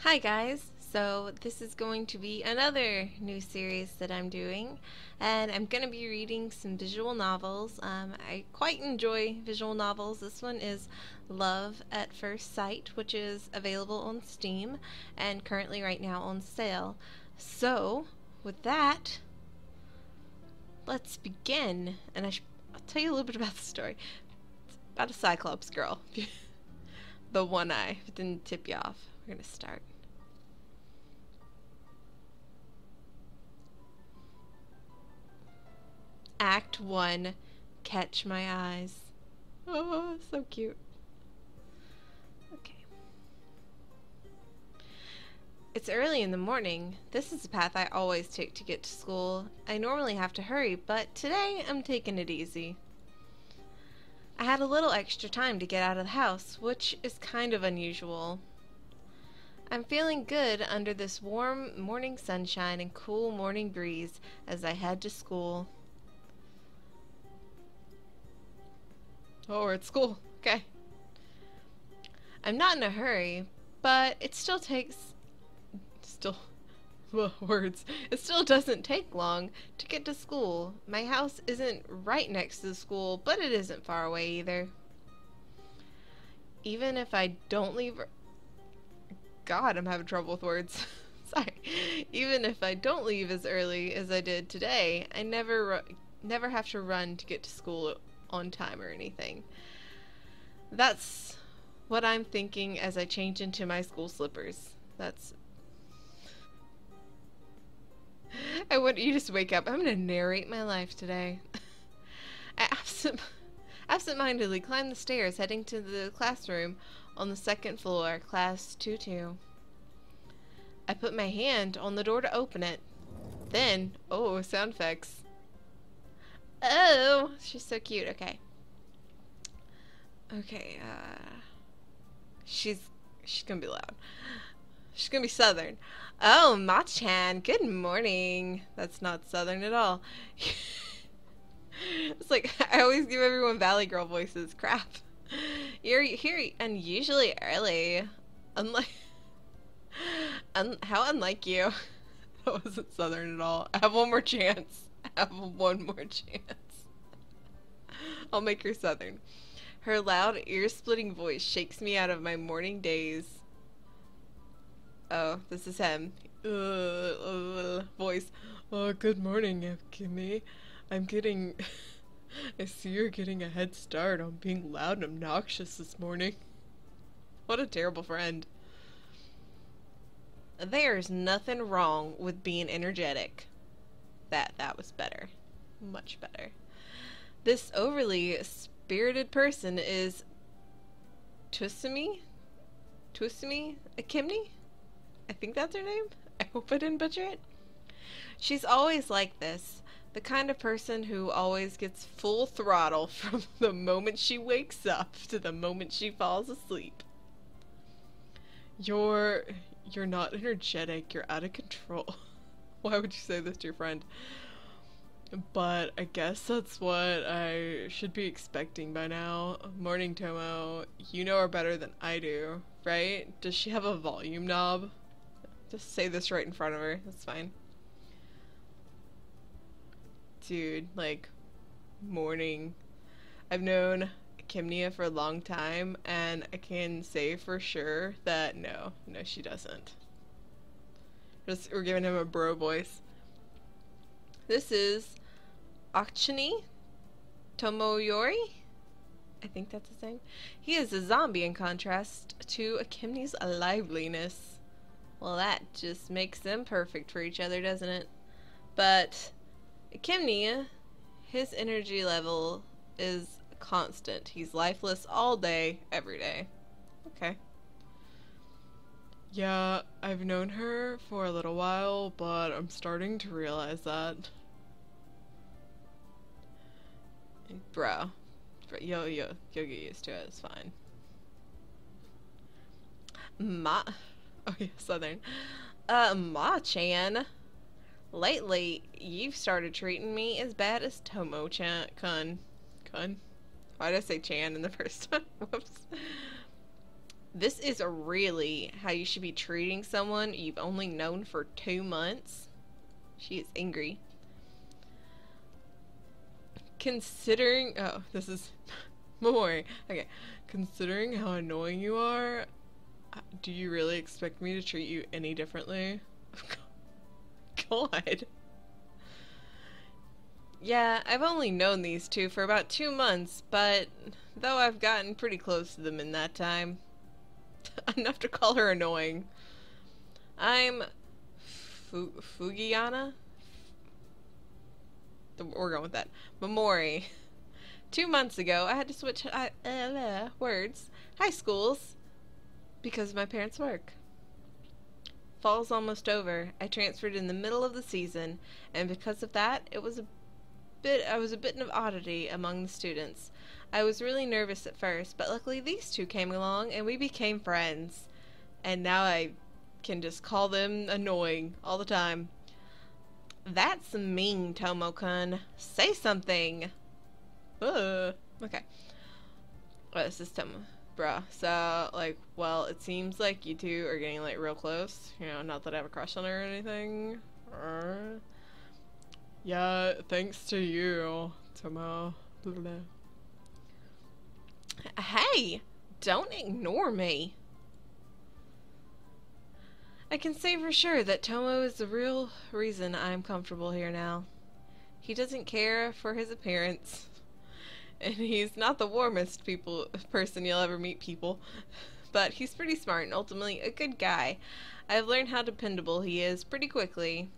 Hi guys! So this is going to be another new series that I'm doing, and I'm going to be reading some visual novels. I quite enjoy visual novels. This one is Love at First Sight, which is available on Steam and currently right now on sale. So with that, let's begin. And I'll tell you a little bit about the story. It's about a Cyclops girl. The one eye. If it didn't tip you off. We're going to start. Act 1, Catch My Eyes. Oh, so cute. Okay. It's early in the morning. This is the path I always take to get to school. I normally have to hurry, but today I'm taking it easy. I had a little extra time to get out of the house, which is kind of unusual. I'm feeling good under this warm morning sunshine and cool morning breeze as I head to school. Oh, we're at school. Okay. I'm not in a hurry, but it still words. It still doesn't take long to get to school. My house isn't right next to the school, but it isn't far away either. Even if I don't leave... God, I'm having trouble with words. Sorry. Even if I don't leave as early as I did today, I never have to run to get to school on time or anything. That's what I'm thinking as I change into my school slippers. I want you just wake up. I'm gonna narrate my life today. I absent-mindedly climb the stairs heading to the classroom on the second floor, class 2-2. I put my hand on the door to open it. Then, oh, sound effects. Oh, she's so cute. Okay. Okay, she's gonna be loud. She's gonna be southern. Oh, Ma-chan, good morning. That's not southern at all. It's like, I always give everyone Valley Girl voices. Crap. You're here unusually early. How unlike you. That wasn't southern at all. I have one more chance. I have one more chance. I'll make her southern. Her loud, ear-splitting voice shakes me out of my morning daze. Oh, this is him. Voice. Oh, good morning, Kimmy. I see you're getting a head start on being loud and obnoxious this morning. What a terrible friend. There's nothing wrong with being energetic. That was better. Much better. This overly spirited person is Tusumi Akimni? I think that's her name. I hope I didn't butcher it. She's always like this. The kind of person who always gets full throttle from the moment she wakes up to the moment she falls asleep. You're not energetic. You're out of control. Why would you say this to your friend? But I guess that's what I should be expecting by now. Morning, Tomo. You know her better than I do, right? Does she have a volume knob? Just say this right in front of her. That's fine. Dude, like, morning. I've known Kimnia for a long time, and I can say for sure that no, she doesn't. We're giving him a bro voice. This is Akchini Tomoyori. I think that's his name. He is a zombie in contrast to Akimni's liveliness. Well, that just makes them perfect for each other, doesn't it? But Akimni, his energy level is constant. He's lifeless all day, every day. Okay. Yeah, I've known her for a little while, but I'm starting to realize that. Bro. You'll get used to it, it's fine. Oh yeah, southern. Ma-chan. Lately, you've started treating me as bad as Tomo-chan. Kun. Why did I say Chan in the first time? Whoops. This is really how you should be treating someone you've only known for 2 months. She is angry. Considering... Oh, this is... Momori. Okay. Considering how annoying you are, do you really expect me to treat you any differently? God. Yeah, I've only known these two for about 2 months, but though I've gotten pretty close to them in that time, enough to call her annoying. I'm Fugiana? We're going with that. Momori. 2 months ago, I had to switch high schools because of my parents' work. Fall's almost over. I transferred in the middle of the season, and because of that, I was a bit of an oddity among the students. I was really nervous at first, but luckily these two came along and we became friends. And now I can just call them annoying all the time. That's mean, Tomo-kun. Say something. Okay. Oh, this is Tomo. Bruh. So, like, well, it seems like you two are getting, like, real close. You know, not that I have a crush on her or anything. Yeah, thanks to you, Tomo. Blah, blah. Hey! Don't ignore me. I can say for sure that Tomo is the real reason I'm comfortable here now. He doesn't care for his appearance. And he's not the warmest person you'll ever meet, people. But he's pretty smart and ultimately a good guy. I've learned how dependable he is pretty quickly.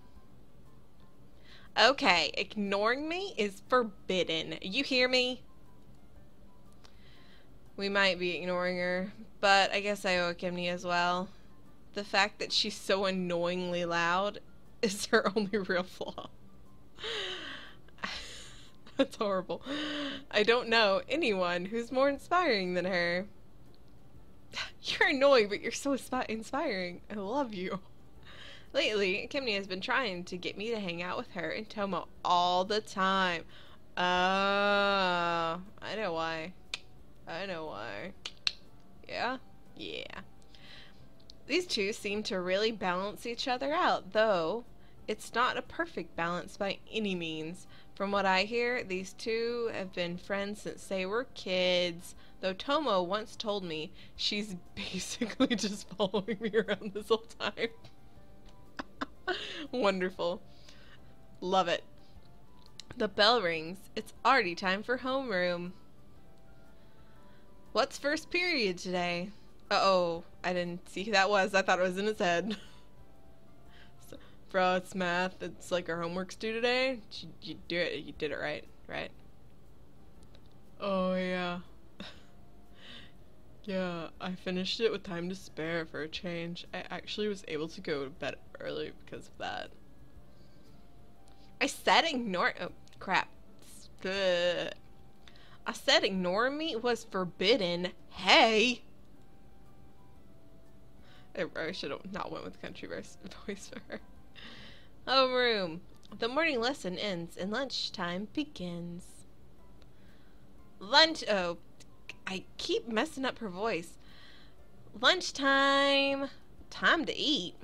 Okay, ignoring me is forbidden. You hear me? We might be ignoring her, but I guess I owe Kimni as well. The fact that she's so annoyingly loud is her only real flaw. That's horrible. I don't know anyone who's more inspiring than her. You're annoying, but you're so inspiring. I love you. Lately, Kimni has been trying to get me to hang out with her and Tomo all the time. I know why. I know why. Yeah? Yeah. These two seem to really balance each other out, though it's not a perfect balance by any means. From what I hear, these two have been friends since they were kids, though Tomo once told me she's basically just following me around this whole time. Wonderful. Love it. The bell rings. It's already time for homeroom. What's first period today? Uh-oh, I didn't see who that was. I thought it was in his head. Bro, it's math. It's like our homework's due today. You do it. You did it right, right? Oh, yeah. Yeah, I finished it with time to spare for a change. I actually was able to go to bed early because of that. I said ignore... Oh, crap. Ugh. I said ignore me was forbidden. Hey! I should have not went with country voice for her. Homeroom. The morning lesson ends and lunchtime begins. Oh, I keep messing up her voice. Lunchtime. Time to eat.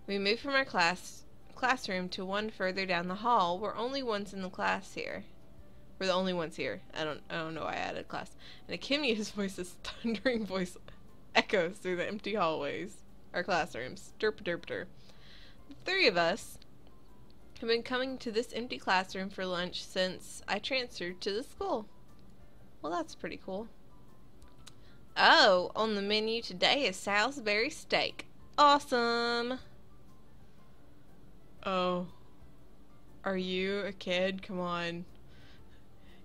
We move from our classroom to one further down the hall. We're only ones in the class here. We're the only ones here. I don't know why I added class. And Akimia's voice's thundering voice echoes through the empty hallways. Our classrooms. Derp derp derp. The three of us have been coming to this empty classroom for lunch since I transferred to the school. Well, that's pretty cool. Oh, on the menu today is Salisbury steak. Awesome. Oh. Are you a kid? Come on.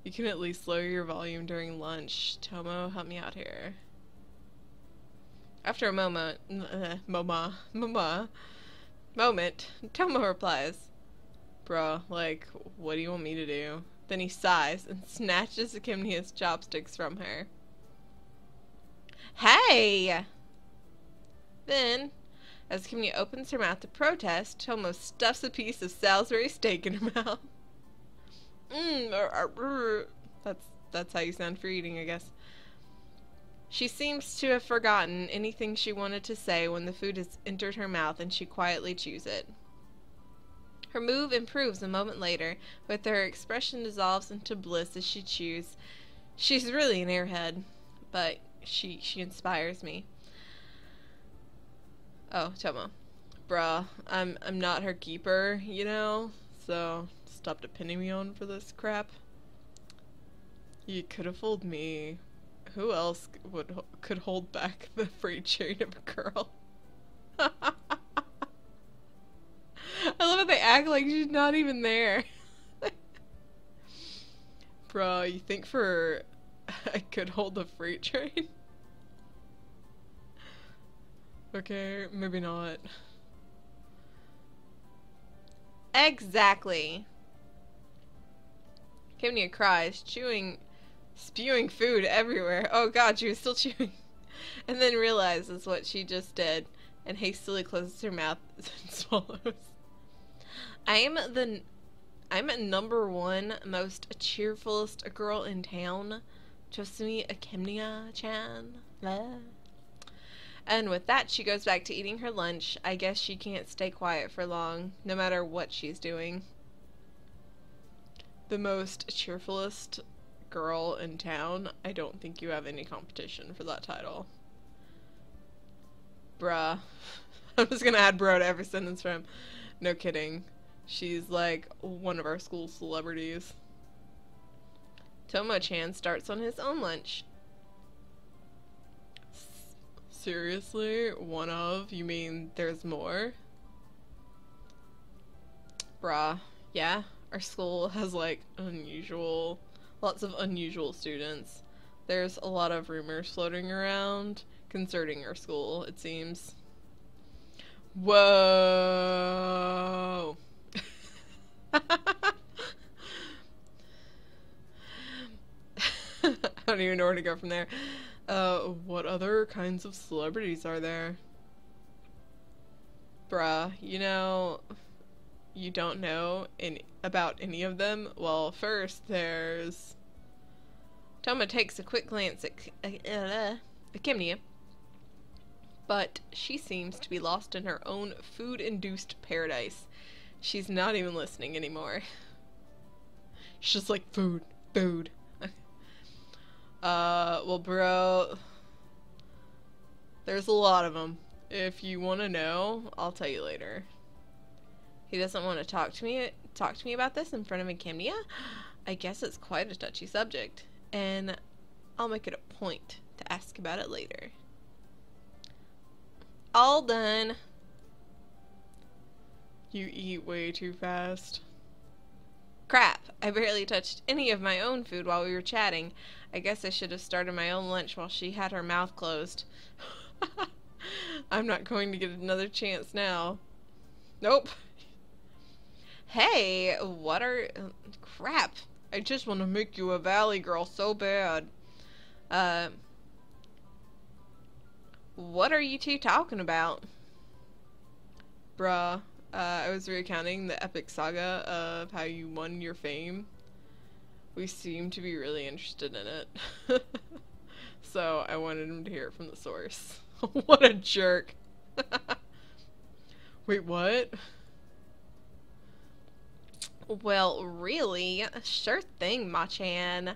You can at least lower your volume during lunch. Tomo, help me out here. After a moment, Tomo replies, Bro, like, what do you want me to do? Then he sighs and snatches Akimnia's chopsticks from her. Hey! Then, as Akimnia opens her mouth to protest, Tomo stuffs a piece of Salisbury steak in her mouth. That's how you sound for eating, I guess. She seems to have forgotten anything she wanted to say when the food has entered her mouth and she quietly chews it. Her mood improves a moment later, but her expression dissolves into bliss as she chews. She's really an airhead, but she inspires me. Oh, Tomo. Bruh, I'm not her keeper, you know? So, stop depending me on for this crap. You could have fooled me. Who else could hold back the freight train of a girl? I love how they act like she's not even there. Bro, you think I could hold the freight train? Okay, maybe not. Exactly. Kimnia cries, spewing food everywhere. Oh god, she was still chewing. And then realizes what she just did and hastily closes her mouth and swallows. I'm number one most cheerfulest girl in town. Chosumi Akemnia-chan. And with that, she goes back to eating her lunch. I guess she can't stay quiet for long, no matter what she's doing. The most cheerfulest girl in town? I don't think you have any competition for that title. Bruh. I'm just gonna add bruh to every sentence from him. No kidding. She's like one of our school celebrities. Tomo-chan starts on his own lunch. Seriously? One of? You mean there's more? Bruh. Yeah, our school has like lots of unusual students. There's a lot of rumors floating around concerning our school, it seems. Whoa! I don't even know where to go from there. What other kinds of celebrities are there? Bruh, you know, you don't know about any of them? Well, first there's... Toma takes a quick glance at Kimnia, but she seems to be lost in her own food-induced paradise. She's not even listening anymore. She's just like, food. Well, bro, there's a lot of them. If you want to know, I'll tell you later. He doesn't want to talk to me about this in front of Kimnia? I guess it's quite a touchy subject, and I'll make it a point to ask about it later. All done. You eat way too fast. Crap, I barely touched any of my own food while we were chatting. I guess I should have started my own lunch while she had her mouth closed. I'm not going to get another chance now. Nope. Hey, crap. I just want to make you a valley girl so bad. What are you two talking about? Bruh. I was recounting the epic saga of how you won your fame. We seem to be really interested in it. So I wanted him to hear it from the source. What a jerk. Wait, what? Well, really? Sure thing, Ma-chan.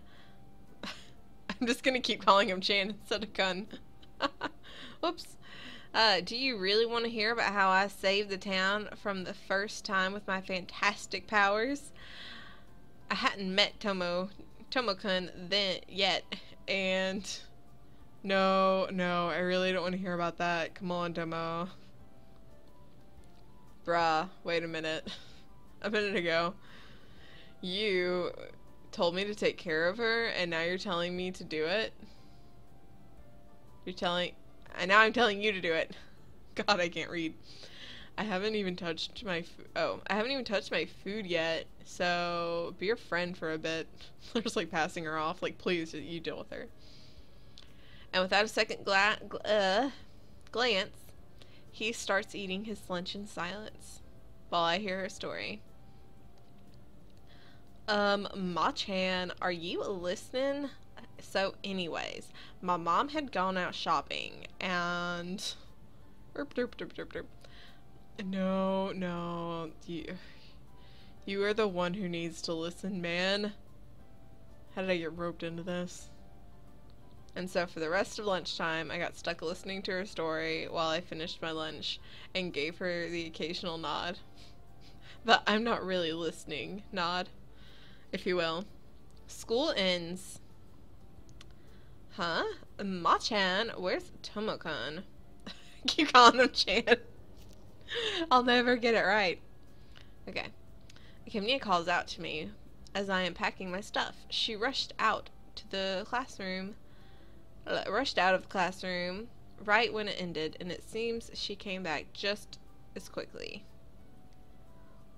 I'm just gonna keep calling him Chan instead of Kun. Whoops. Do you really want to hear about how I saved the town from the first time with my fantastic powers? I hadn't met Tomo-kun then yet, and no, I really don't want to hear about that. Come on, Tomo. Bruh, wait a minute. A minute ago, you told me to take care of her, and now you're telling me to do it? And now I'm telling you to do it. God, I can't read. I haven't even touched my food yet, so be your friend for a bit. They're just like passing her off, like, please, you deal with her. And without a second glance, he starts eating his lunch in silence while I hear her story. Ma-chan, are you listening? So anyways, my mom had gone out shopping and derp, derp, derp, derp, derp. No, no, you are the one who needs to listen, man. How did I get roped into this? And so for the rest of lunchtime, I got stuck listening to her story while I finished my lunch and gave her the occasional nod. The I'm not really listening nod, if you will. School ends. Huh? Ma-chan? Where's Tomo-kun? Keep calling him Chan. I'll never get it right. Okay. Kimnia calls out to me as I am packing my stuff. She rushed out of the classroom right when it ended, and it seems she came back just as quickly.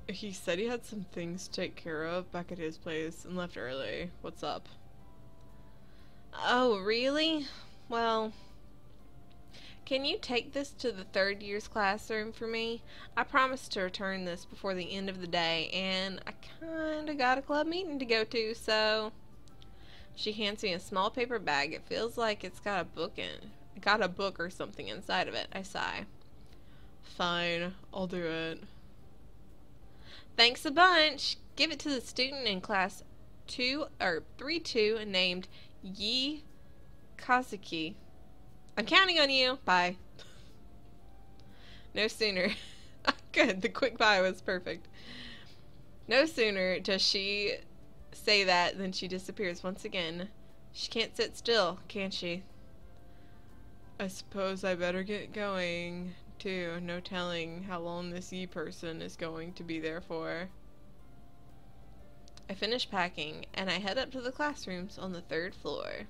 He said he had some things to take care of back at his place and left early. What's up? Oh, really? Well, can you take this to the third year's classroom for me? I promised to return this before the end of the day, and I kinda got a club meeting to go to, so... She hands me a small paper bag. It feels like it's got a book or something inside of it. I sigh. Fine, I'll do it. Thanks a bunch. Give it to the student in class 3-2 named Yi Kazuki. I'm counting on you. Bye. No sooner. Good, the quick bye was perfect. No sooner does she say that than she disappears once again. She can't sit still, can she? I suppose I better get going, too. No telling how long this Yi person is going to be there for. I finish packing, and I head up to the classrooms on the 3rd floor.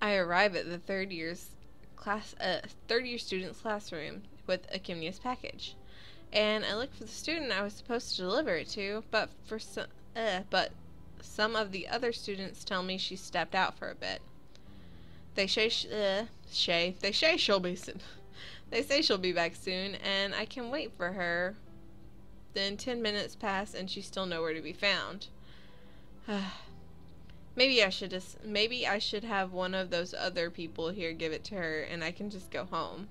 I arrive at the third year student's classroom with Akimnia's package, and I look for the student I was supposed to deliver it to, but some of the other students tell me she stepped out for a bit. They say she'll be back soon, and I can wait for her. Then 10 minutes pass, and she's still nowhere to be found. Maybe I should have one of those other people here give it to her, and I can just go home.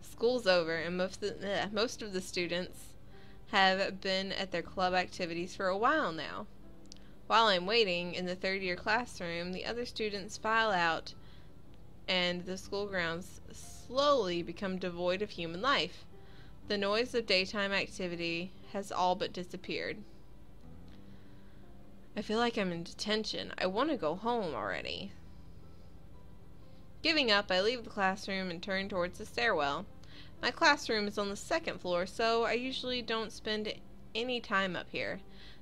School's over, and most of the students have been at their club activities for a while now. While I'm waiting in the 3rd year classroom, the other students file out, and the school grounds slowly become devoid of human life. The noise of daytime activity has all but disappeared. I feel like I'm in detention. I want to go home already. Giving up, I leave the classroom and turn towards the stairwell. My classroom is on the 2nd floor, so I usually don't spend any time up here.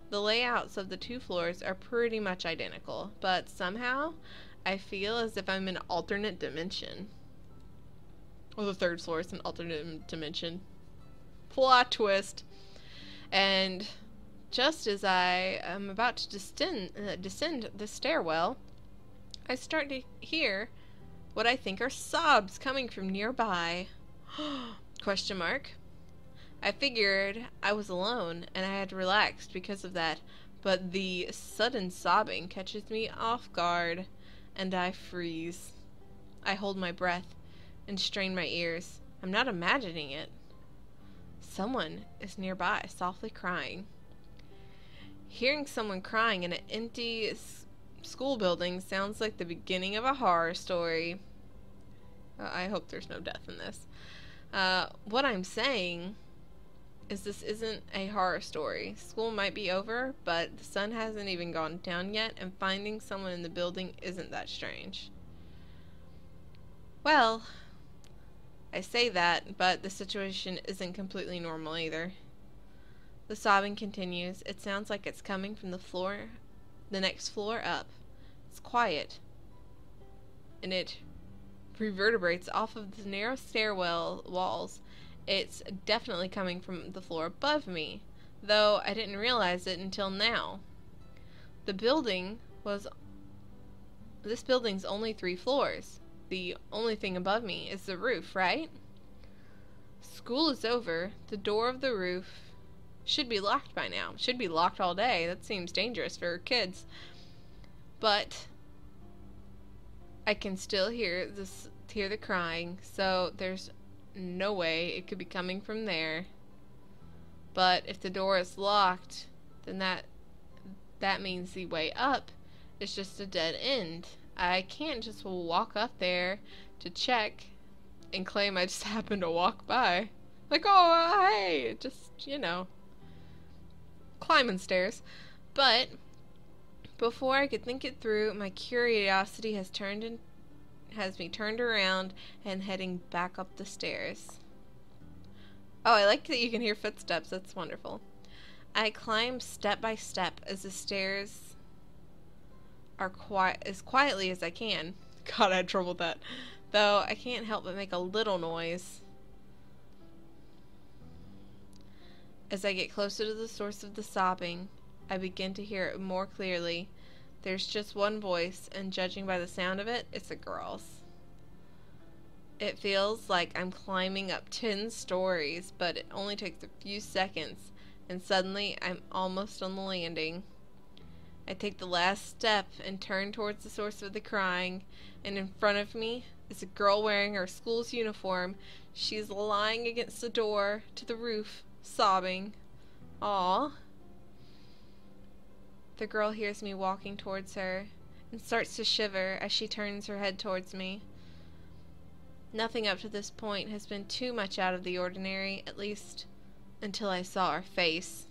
The layouts of the 2 floors are pretty much identical, but somehow I feel as if I'm in an alternate dimension. Well, the 3rd floor is an alternate dimension. Plot twist. And just as I am about to descend the stairwell, I start to hear what I think are sobs coming from nearby. Question mark. I figured I was alone and I had relaxed because of that, but the sudden sobbing catches me off guard and I freeze. I hold my breath and strain my ears. I'm not imagining it. Someone is nearby, softly crying. Hearing someone crying in an empty school building sounds like the beginning of a horror story. I hope there's no death in this. What I'm saying is this isn't a horror story. School might be over, but the sun hasn't even gone down yet, and finding someone in the building isn't that strange. Well, I say that, but the situation isn't completely normal either. The sobbing continues. It sounds like it's coming from the next floor up. It's quiet, and it reverberates off of the narrow stairwell walls. It's definitely coming from the floor above me, though I didn't realize it until now. This building's only 3 floors. The only thing above me is the roof, right? School is over. The door of the roof Should be locked by now. Should be locked all day. That seems dangerous for kids. But I can still hear the crying, so there's no way it could be coming from there. But if the door is locked, then that means the way up is just a dead end. I can't just walk up there to check and claim I just happened to walk by. Like, oh, hey, just, climbing stairs. But before I could think it through, my curiosity has me turned around and heading back up the stairs. Oh, I like that you can hear footsteps. That's wonderful. I climb step by step as the stairs are as quietly as I can. God, I had trouble with that. Though I can't help but make a little noise. As I get closer to the source of the sobbing, I begin to hear it more clearly. There's just one voice, and judging by the sound of it, it's a girl's. It feels like I'm climbing up 10 stories, but it only takes a few seconds, and suddenly I'm almost on the landing. I take the last step and turn towards the source of the crying, and in front of me is a girl wearing her school's uniform. She's lying against the door to the roof, sobbing. Aww. The girl hears me walking towards her and starts to shiver as she turns her head towards me. Nothing up to this point has been too much out of the ordinary, at least until I saw her face.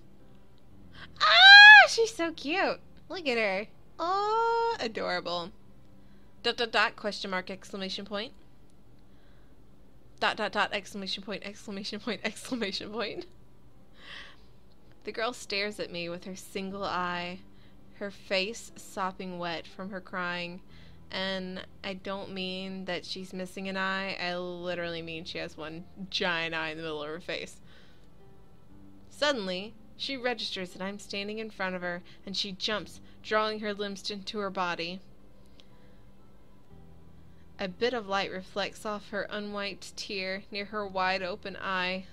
Ah, she's so cute. Look at her. Oh, adorable. ... question mark, exclamation point. ... exclamation point, exclamation point, exclamation point. The girl stares at me with her single eye, her face sopping wet from her crying. And I don't mean that she's missing an eye. I literally mean she has one giant eye in the middle of her face. Suddenly, she registers that I'm standing in front of her, and she jumps, drawing her limbs into her body. A bit of light reflects off her unwiped tear near her wide-open eye.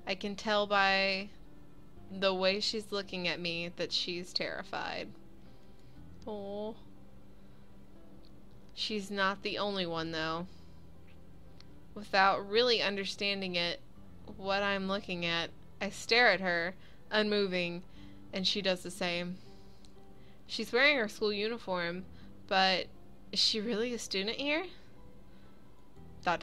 I can tell by the way she's looking at me that she's terrified. Oh. She's not the only one, though. Without really understanding what I'm looking at, I stare at her, unmoving, and she does the same. She's wearing her school uniform, but is she really a student here? ... No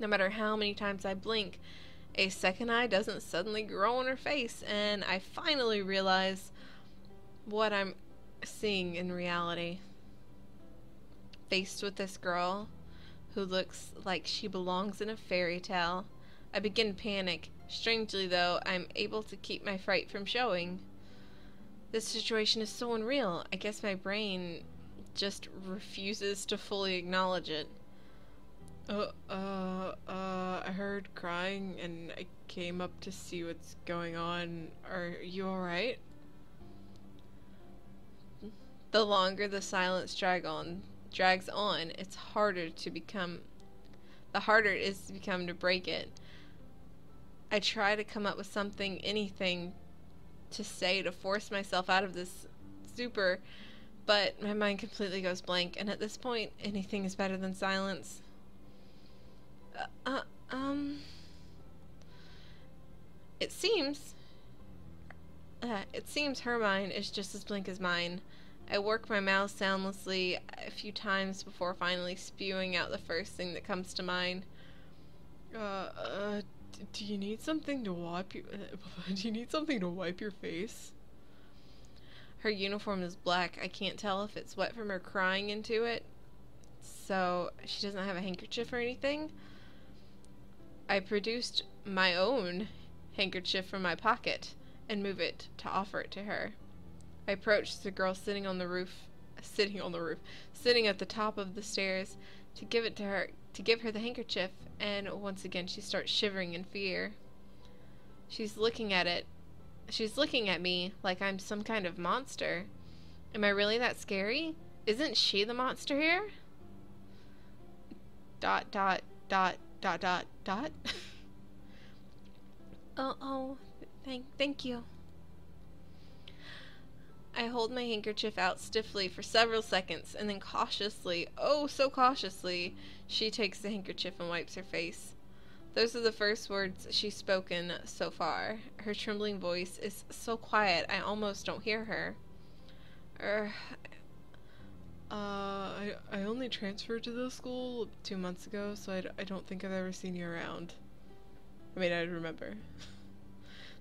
matter how many times I blink, a second eye doesn't suddenly grow on her face, and I finally realize what I'm seeing in reality. Faced with this girl who looks like she belongs in a fairy tale, I begin to panic. Strangely, though, I'm able to keep my fright from showing. This situation is so unreal. I guess my brain just refuses to fully acknowledge it. I heard crying and I came up to see what's going on. Are you alright? The longer the silence drags on, the harder it is to become to break it. I try to come up with anything to say to force myself out of this stupor, but my mind completely goes blank, and at this point, anything is better than silence. It seems her mind is just as blank as mine. I work my mouth soundlessly a few times before finally spewing out the first thing that comes to mind. Do you need something to wipe your face? Her uniform is black. I can't tell if it's wet from her crying into it, so she doesn't have a handkerchief or anything. I produced my own handkerchief from my pocket and move it to offer it to her. I approach the girl sitting at the top of the stairs to give her the handkerchief, and once again she starts shivering in fear. She's looking at me like I'm some kind of monster. Am I really that scary? Isn't she the monster here? ... Oh, thank you. I hold my handkerchief out stiffly for several seconds, and then cautiously, oh so cautiously, she takes the handkerchief and wipes her face. Those are the first words she's spoken so far. Her trembling voice is so quiet I almost don't hear her. Er, I only transferred to this school 2 months ago, so I don't think I've ever seen you around. I mean, I remember.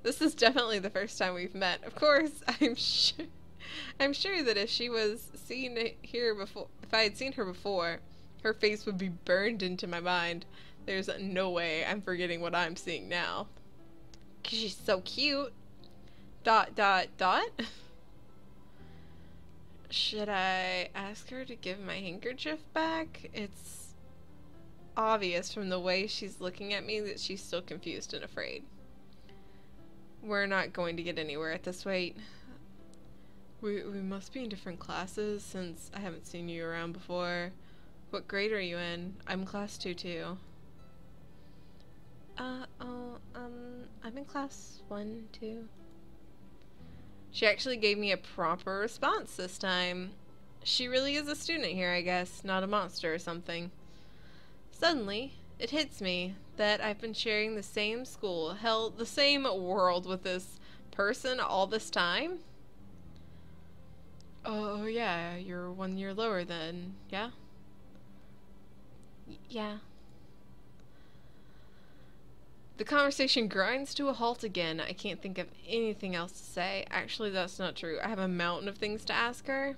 This is definitely the first time we've met. Of course, I'm sure that if she was seen here before, if I had seen her before, her face would be burned into my mind. There's no way I'm forgetting what I'm seeing now. 'Cause she's so cute. ... Should I ask her to give my handkerchief back? It's obvious from the way she's looking at me that she's still confused and afraid. We're not going to get anywhere at this rate. We must be in different classes since I haven't seen you around before. What grade are you in? I'm class 2 too. I'm in class 1 too. She actually gave me a proper response this time. She really is a student here, I guess, not a monster or something. Suddenly, it hits me that I've been sharing the same school, hell, the same world with this person all this time. Oh yeah, you're 1 year lower then, yeah? Yeah. The conversation grinds to a halt again. I can't think of anything else to say. Actually, that's not true. I have a mountain of things to ask her.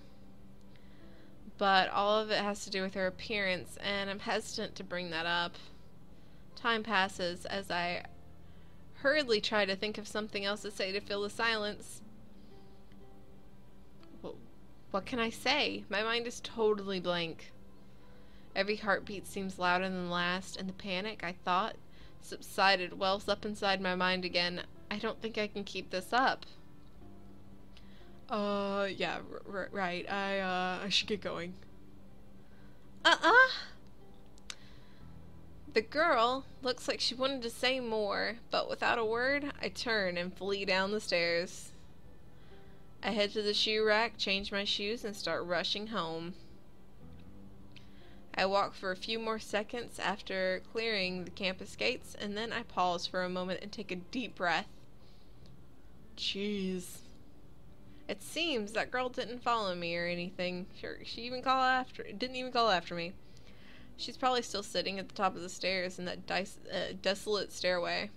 But all of it has to do with her appearance, and I'm hesitant to bring that up. Time passes as I hurriedly try to think of something else to say to fill the silence. Well, what can I say? My mind is totally blank. Every heartbeat seems louder than the last, and the panic, I thought, subsided, wells up inside my mind again. I don't think I can keep this up. Yeah, right. I should get going. The girl looks like she wanted to say more, but without a word, I turn and flee down the stairs. I head to the shoe rack, change my shoes, and start rushing home. I walk for a few more seconds after clearing the campus gates, and then I pause for a moment and take a deep breath. Jeez. It seems that girl didn't follow me or anything. Sure, didn't even call after me. She's probably still sitting at the top of the stairs in that desolate stairway.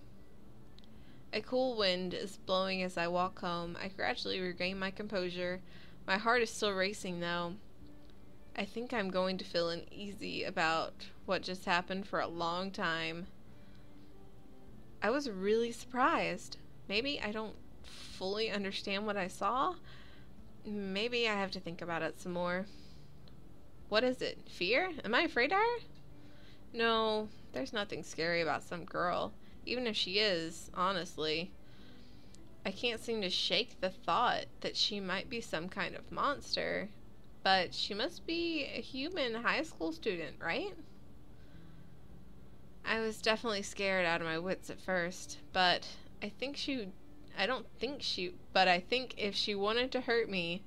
A cool wind is blowing as I walk home. I gradually regain my composure. My heart is still racing, though. I think I'm going to feel uneasy about what just happened for a long time. I was really surprised. Maybe I don't fully understand what I saw. Maybe I have to think about it some more. What is it? Fear? Am I afraid of her? No, there's nothing scary about some girl. Even if she is, honestly. I can't seem to shake the thought that she might be some kind of monster. But she must be a human high school student, right? I was definitely scared out of my wits at first, but I think if she wanted to hurt me,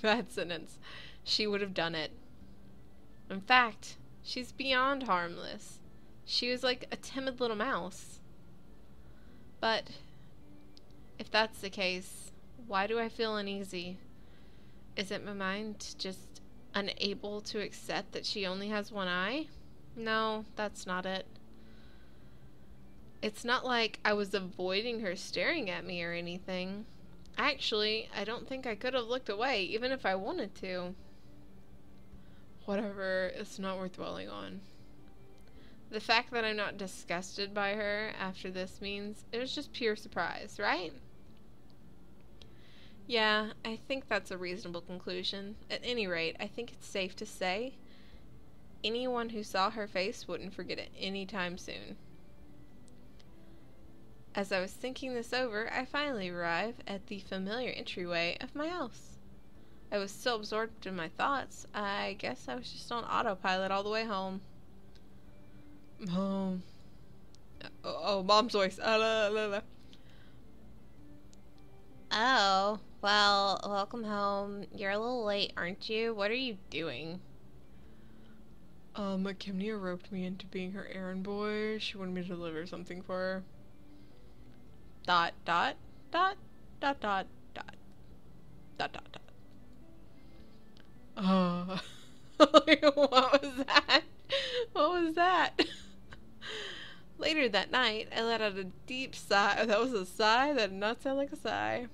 that sentence, she would have done it. In fact, she's beyond harmless. She was like a timid little mouse. But if that's the case, why do I feel uneasy? Is it my mind just unable to accept that she only has one eye? No, that's not it. It's not like I was avoiding her staring at me or anything. Actually, I don't think I could have looked away, even if I wanted to. Whatever, it's not worth dwelling on. The fact that I'm not disgusted by her after this means it was just pure surprise, right? Yeah, I think that's a reasonable conclusion. At any rate, I think it's safe to say anyone who saw her face wouldn't forget it any time soon. As I was thinking this over, I finally arrive at the familiar entryway of my house. I was so absorbed in my thoughts, I guess I was just on autopilot all the way home. Home. Oh, mom's voice. La, la, la. Oh, well, welcome home. You're a little late, aren't you? What are you doing? Kimnia roped me into being her errand boy. She wanted me to deliver something for her. Dot, dot, dot, dot, dot, dot, dot, dot, dot. What was that? What was that? Later that night, I let out a deep sigh. That was a sigh? That did not sound like a sigh.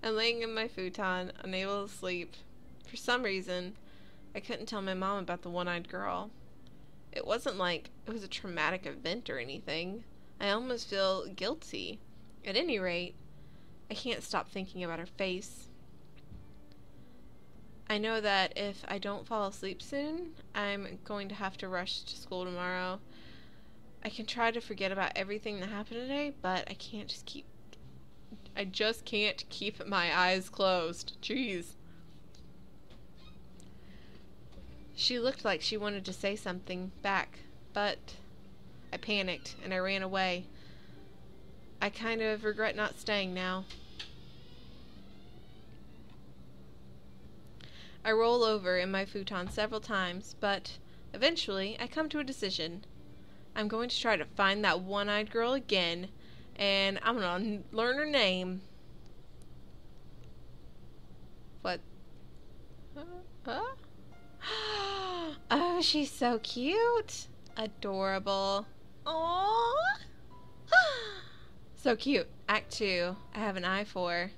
I'm laying in my futon, unable to sleep. For some reason, I couldn't tell my mom about the one-eyed girl. It wasn't like it was a traumatic event or anything. I almost feel guilty. At any rate, I can't stop thinking about her face. I know that if I don't fall asleep soon, I'm going to have to rush to school tomorrow. I can try to forget about everything that happened today, but I just can't keep my eyes closed. Jeez. She looked like she wanted to say something back, but I panicked and I ran away. I kind of regret not staying now. I roll over in my futon several times, but eventually I come to a decision. I'm going to try to find that one-eyed girl again, and I'm going to learn her name. What? Huh? Oh, she's so cute. Adorable. Aww. So cute. Act 2. I have an eye for.